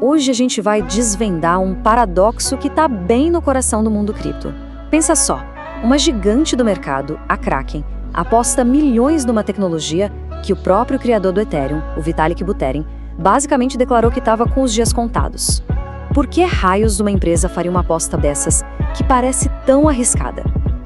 Hoje a gente vai desvendar um paradoxo que está bem no coração do mundo cripto. Pensa só, uma gigante do mercado, a Kraken, aposta milhões numa tecnologia que o próprio criador do Ethereum, o Vitalik Buterin, basicamente declarou que estava com os dias contados. Por que raios uma empresa faria uma aposta dessas que parece tão arriscada?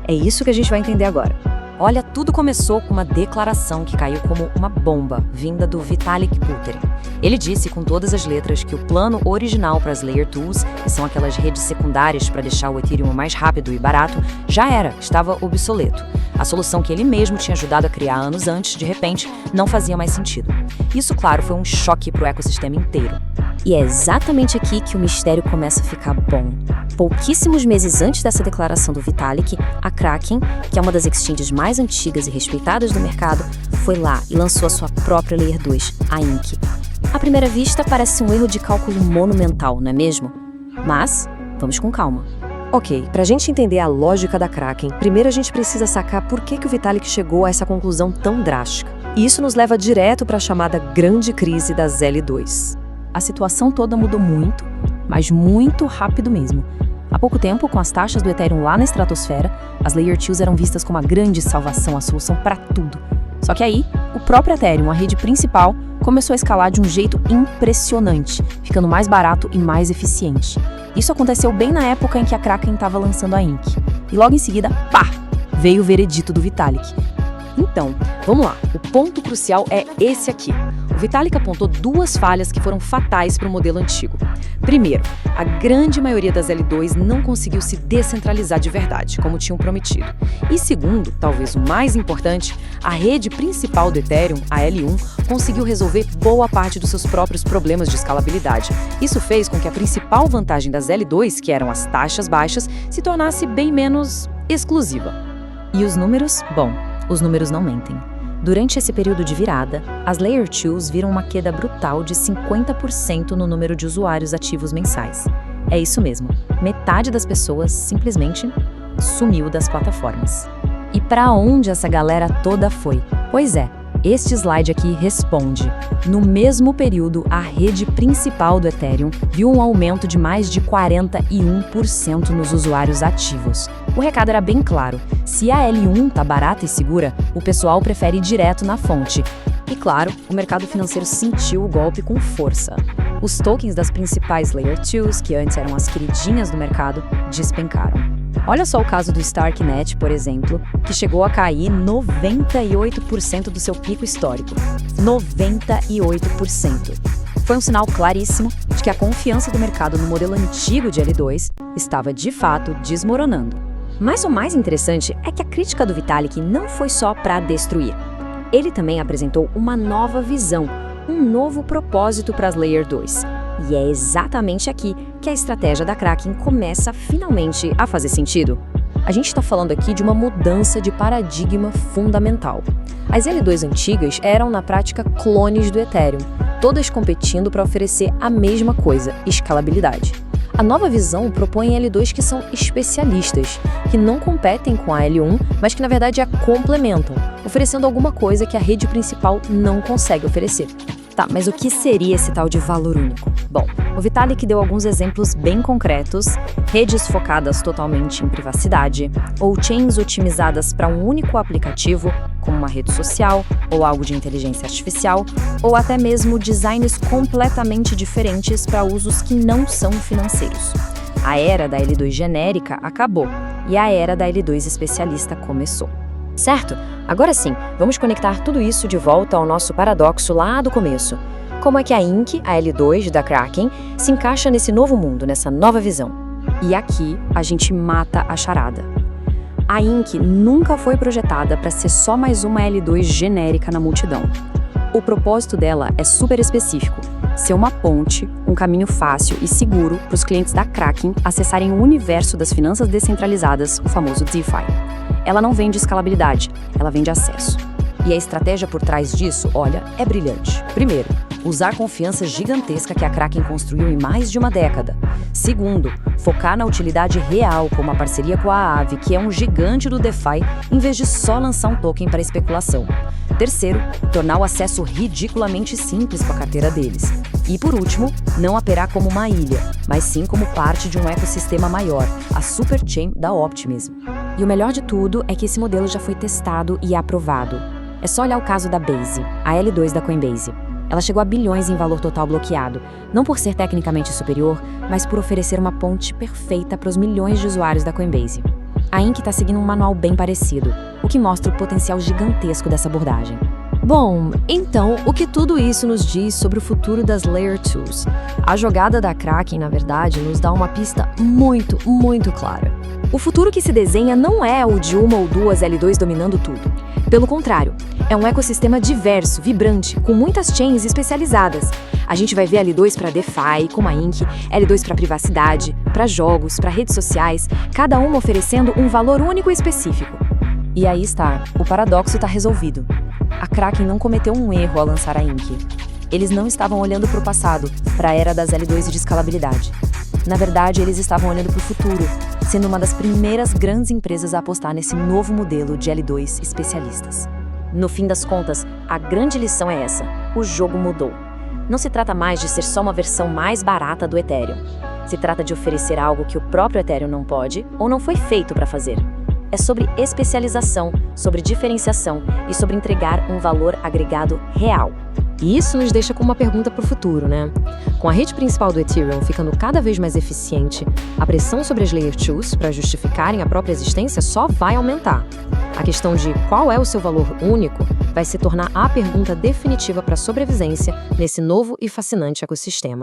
É isso que a gente vai entender agora. Olha, tudo começou com uma declaração que caiu como uma bomba, vinda do Vitalik Buterin. Ele disse com todas as letras que o plano original para as Layer 2, que são aquelas redes secundárias para deixar o Ethereum mais rápido e barato, já estava obsoleto. A solução que ele mesmo tinha ajudado a criar anos antes, de repente, não fazia mais sentido. Isso, claro, foi um choque para o ecossistema inteiro. E é exatamente aqui que o mistério começa a ficar bom. Pouquíssimos meses antes dessa declaração do Vitalik, a Kraken, que é uma das exchanges mais antigas e respeitadas do mercado, foi lá e lançou a sua própria Layer 2, a INC. À primeira vista, parece um erro de cálculo monumental, não é mesmo? Mas, vamos com calma. Ok, pra gente entender a lógica da Kraken, primeiro a gente precisa sacar por que o Vitalik chegou a essa conclusão tão drástica. E isso nos leva direto para a chamada grande crise das L2. A situação toda mudou muito, mas muito rápido mesmo. Há pouco tempo, com as taxas do Ethereum lá na estratosfera, as Layer 2 eram vistas como a grande salvação, a solução para tudo. Só que aí, o próprio Ethereum, a rede principal, começou a escalar de um jeito impressionante, ficando mais barato e mais eficiente. Isso aconteceu bem na época em que a Kraken estava lançando a INC. E logo em seguida, pá, veio o veredito do Vitalik. Então, vamos lá. O ponto crucial é esse aqui. O Vitalik apontou duas falhas que foram fatais para o modelo antigo. Primeiro, a grande maioria das L2 não conseguiu se descentralizar de verdade, como tinham prometido. E segundo, talvez o mais importante, a rede principal do Ethereum, a L1, conseguiu resolver boa parte dos seus próprios problemas de escalabilidade. Isso fez com que a principal vantagem das L2, que eram as taxas baixas, se tornasse bem menos exclusiva. E os números? Bom, os números não mentem. Durante esse período de virada, as Layer 2 viram uma queda brutal de 50% no número de usuários ativos mensais. É isso mesmo, metade das pessoas simplesmente sumiu das plataformas. E para onde essa galera toda foi? Pois é, este slide aqui responde. No mesmo período, a rede principal do Ethereum viu um aumento de mais de 41% nos usuários ativos. O recado era bem claro, se a L1 tá barata e segura, o pessoal prefere ir direto na fonte. E claro, o mercado financeiro sentiu o golpe com força. Os tokens das principais Layer 2, que antes eram as queridinhas do mercado, despencaram. Olha só o caso do Starknet, por exemplo, que chegou a cair 98% do seu pico histórico. 98%. Foi um sinal claríssimo de que a confiança do mercado no modelo antigo de L2 estava, de fato, desmoronando. Mas o mais interessante é que a crítica do Vitalik não foi só para destruir. Ele também apresentou uma nova visão, um novo propósito para as Layer 2. E é exatamente aqui que a estratégia da Kraken começa finalmente a fazer sentido. A gente está falando aqui de uma mudança de paradigma fundamental. As L2 antigas eram, na prática, clones do Ethereum, todas competindo para oferecer a mesma coisa, escalabilidade. A nova visão propõe L2 que são especialistas, que não competem com a L1, mas que na verdade a complementam, oferecendo alguma coisa que a rede principal não consegue oferecer. Tá, mas o que seria esse tal de valor único? Bom, o Vitalik deu alguns exemplos bem concretos, redes focadas totalmente em privacidade, ou chains otimizadas para um único aplicativo, como uma rede social, ou algo de inteligência artificial, ou até mesmo designs completamente diferentes para usos que não são financeiros. A era da L2 genérica acabou, e a era da L2 especialista começou. Certo? Agora sim, vamos conectar tudo isso de volta ao nosso paradoxo lá do começo. Como é que a INC, a L2 da Kraken, se encaixa nesse novo mundo, nessa nova visão? E aqui a gente mata a charada. A INC nunca foi projetada para ser só mais uma L2 genérica na multidão. O propósito dela é super específico, ser uma ponte, um caminho fácil e seguro para os clientes da Kraken acessarem o universo das finanças descentralizadas, o famoso DeFi. Ela não vende escalabilidade, ela vende acesso. E a estratégia por trás disso, olha, é brilhante. Primeiro, usar confiança gigantesca que a Kraken construiu em mais de uma década. Segundo, focar na utilidade real, como a parceria com a Aave, que é um gigante do DeFi, em vez de só lançar um token para especulação. Terceiro, tornar o acesso ridiculamente simples para a carteira deles. E por último, não operar como uma ilha, mas sim como parte de um ecossistema maior, a Superchain da Optimism. E o melhor de tudo é que esse modelo já foi testado e aprovado. É só olhar o caso da Base, a L2 da Coinbase. Ela chegou a bilhões em valor total bloqueado, não por ser tecnicamente superior, mas por oferecer uma ponte perfeita para os milhões de usuários da Coinbase. A Inc está seguindo um manual bem parecido, o que mostra o potencial gigantesco dessa abordagem. Bom, então, o que tudo isso nos diz sobre o futuro das Layer 2s? A jogada da Kraken, na verdade, nos dá uma pista muito, muito clara. O futuro que se desenha não é o de uma ou duas L2 dominando tudo. Pelo contrário, é um ecossistema diverso, vibrante, com muitas chains especializadas. A gente vai ver L2 para DeFi, como a Inc, L2 para privacidade, para jogos, para redes sociais, cada uma oferecendo um valor único e específico. E aí está, o paradoxo está resolvido. A Kraken não cometeu um erro ao lançar a Inc. Eles não estavam olhando para o passado, para a era das L2 e de escalabilidade. Na verdade, eles estavam olhando para o futuro, sendo uma das primeiras grandes empresas a apostar nesse novo modelo de L2 especialistas. No fim das contas, a grande lição é essa: o jogo mudou. Não se trata mais de ser só uma versão mais barata do Ethereum. Se trata de oferecer algo que o próprio Ethereum não pode ou não foi feito para fazer. É sobre especialização, sobre diferenciação e sobre entregar um valor agregado real. E isso nos deixa com uma pergunta para o futuro, né? Com a rede principal do Ethereum ficando cada vez mais eficiente, a pressão sobre as Layer 2s para justificarem a própria existência só vai aumentar. A questão de qual é o seu valor único vai se tornar a pergunta definitiva para a sobrevivência nesse novo e fascinante ecossistema.